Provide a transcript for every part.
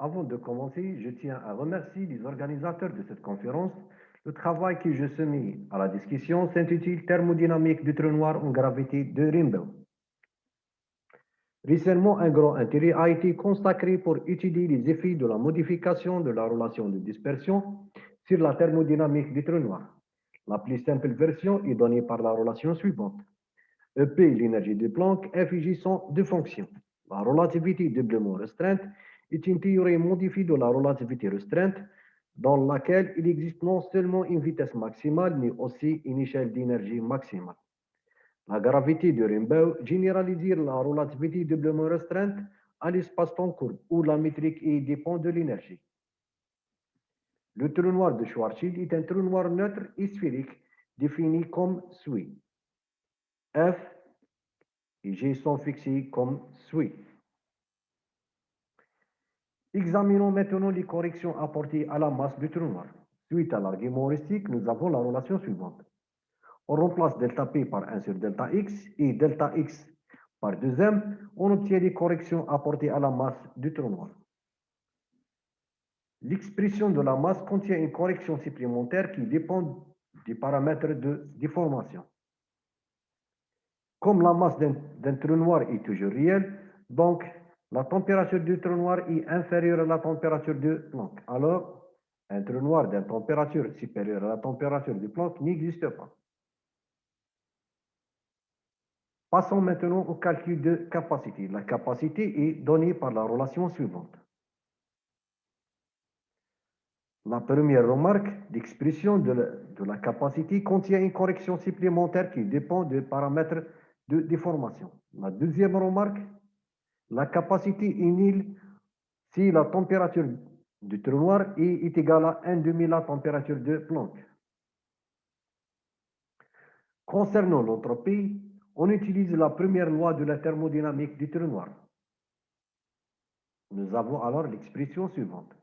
Avant de commencer, je tiens à remercier les organisateurs de cette conférence. Le travail que je soumis à la discussion s'intitule Thermodynamique du trou noir en gravité de Rimbaud. Récemment, un grand intérêt a été consacré pour étudier les effets de la modification de la relation de dispersion sur la thermodynamique du trou noir. La plus simple version est donnée par la relation suivante. EP, l'énergie de Planck, F sont deux fonctions. La relativité doublement restreinte est une théorie modifiée de la relativité restreinte dans laquelle il existe non seulement une vitesse maximale, mais aussi une échelle d'énergie maximale. La gravité de Rimbaud généralise la relativité doublement restreinte à l'espace-temps courbe, où la métrique E dépend de l'énergie. Le trou noir de Schwarzschild est un trou noir neutre et sphérique défini comme suit. F et G sont fixés comme suit. Examinons maintenant les corrections apportées à la masse du trou noir. Suite à l'argument heuristique, nous avons la relation suivante. On remplace delta P par 1 sur delta X et delta X par 2m. On obtient les corrections apportées à la masse du trou noir. L'expression de la masse contient une correction supplémentaire qui dépend du paramètre de déformation. Comme la masse d'un trou noir est toujours réelle, donc la température du trou noir est inférieure à la température de Planck. Alors, un trou noir d'une température supérieure à la température de Planck n'existe pas. Passons maintenant au calcul de capacité. La capacité est donnée par la relation suivante. La première remarque d'expression de la capacité contient une correction supplémentaire qui dépend des paramètres de déformation. La deuxième remarque, la capacité est nulle si la température du trou noir est égale à 1 demi la température de Planck. Concernant l'entropie, on utilise la première loi de la thermodynamique du trou noir. Nous avons alors l'expression suivante.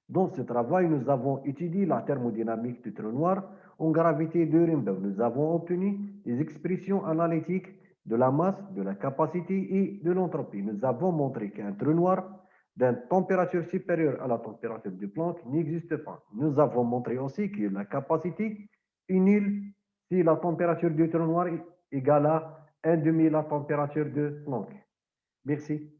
Dans ce travail, nous avons étudié la thermodynamique du trou noir en gravité de Rimbaud. Nous avons obtenu des expressions analytiques de la masse, de la capacité et de l'entropie. Nous avons montré qu'un trou noir d'une température supérieure à la température de Planck n'existe pas. Nous avons montré aussi que la capacité est nulle si la température du trou noir est égale à 1 demi la température de Planck. Merci.